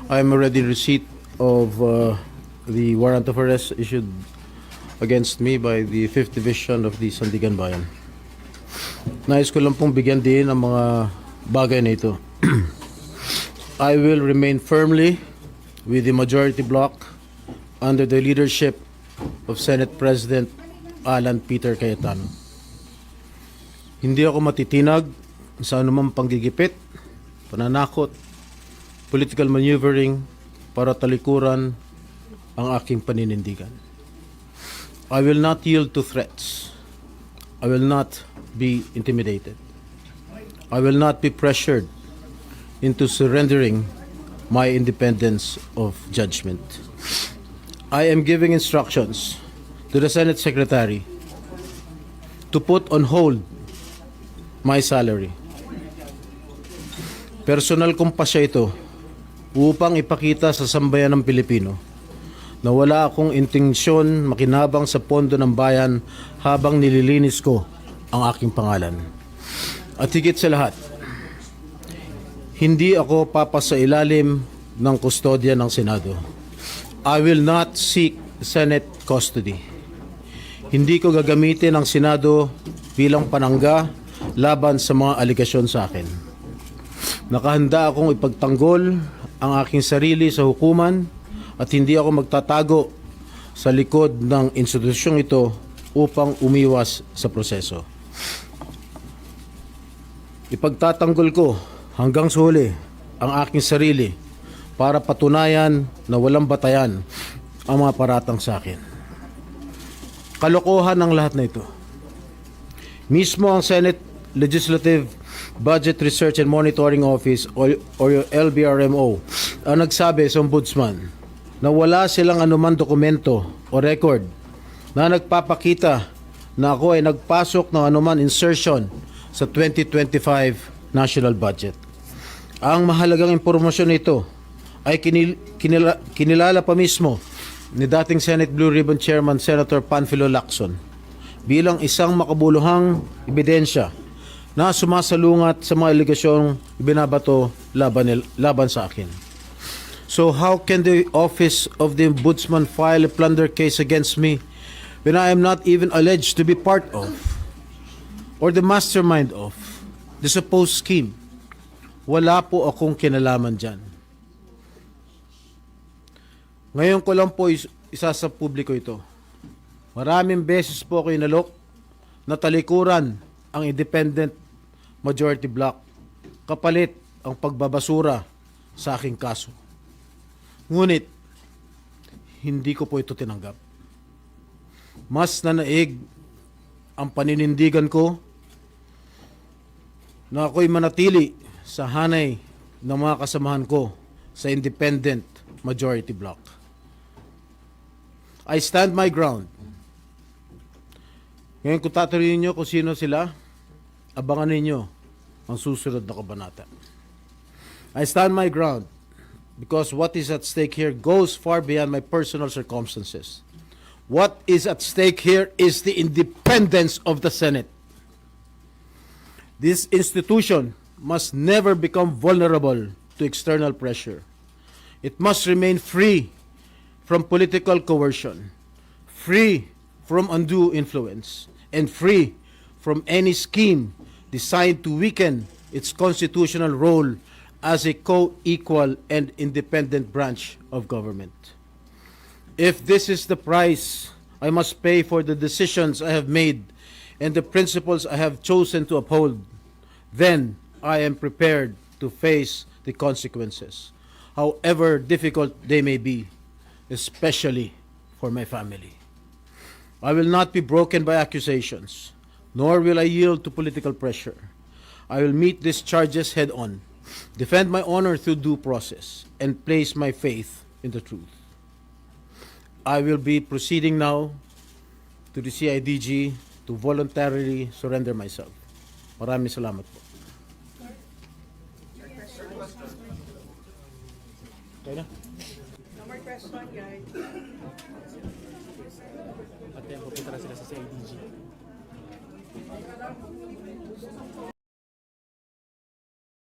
I am already in receipt of the warrant of arrest issued against me by the 5th Division of the Sandigan Bayan. Nais ko lang pong bigyan din ang mga bagay na ito. I will remain firmly with the majority bloc under the leadership of Senate President Alan Peter Cayetano. Hindi ako matitinag sa anumang panggigipit, pananakot, political maneuvering para talikuran ang aking paninindigan. I will not yield to threats. I will not be intimidated. I will not be pressured into surrendering my independence of judgment. I am giving instructions to the Senate Secretary to put on hold my salary. Personal kong pasya ito upang ipakita sa sambayan ng Pilipino na wala akong intensyon makinabang sa pondo ng bayan habang nililinis ko ang aking pangalan. At higit sa lahat, hindi ako papasailalim ng kustodya ng Senado. I will not seek Senate custody. Hindi ko gagamitin ang Senado bilang panangga laban sa mga aligasyon sa akin. Nakahanda akong ipagtanggol ang aking sarili sa hukuman at hindi ako magtatago sa likod ng institusyong ito upang umiwas sa proseso. Ipagtatanggol ko hanggang sa huli ang aking sarili para patunayan na walang batayan ang mga paratang sa akin. Kalokohan ang lahat na ito. Mismo ang Senate Legislative Budget Research and Monitoring Office o LBRMO ang nagsabi sa Ombudsman na wala silang anuman dokumento o record na nagpapakita na ako ay nagpasok ng anuman insertion sa 2025 national budget. Ang mahalagang impormasyon nito ay kinilala pa mismo ni dating Senate Blue Ribbon Chairman Senator Panfilo Lacson bilang isang makabuluhang ebidensya na sumasalungat sa mga aligasyong binabato laban sa akin. So how can the office of the Ombudsman file a plunder case against me when I am not even alleged to be part of or the mastermind of the supposed scheme? Wala po akong kinalaman dyan. Ngayon ko lang po isa sa publiko ito. Maraming beses po ako inalok na talikuran ang independent majority bloc kapalit ang pagbabasura sa aking kaso. Ngunit, hindi ko po ito tinanggap. Mas nanaig ang paninindigan ko na ako'y manatili sa hanay ng mga kasamahan ko sa independent majority bloc. I stand my ground. Ngayon kung tatanungin niyo kung sino sila, abangan ninyo ang susunod na kabanata. I stand my ground because what is at stake here goes far beyond my personal circumstances. What is at stake here is the independence of the Senate. This institution must never become vulnerable to external pressure. It must remain free from political coercion, free from undue influence, and free from any scheme designed to weaken its constitutional role as a co-equal and independent branch of government. If this is the price I must pay for the decisions I have made and the principles I have chosen to uphold, then I am prepared to face the consequences, however difficult they may be, especially for my family. I will not be broken by accusations, nor will I yield to political pressure. I will meet these charges head on, defend my honor through due process, and place my faith in the truth. I will be proceeding now to the CIDG to voluntarily surrender myself. Maraming salamat po. Okay na? No more question, guys. At yan, pupunta na sila sa CIDG.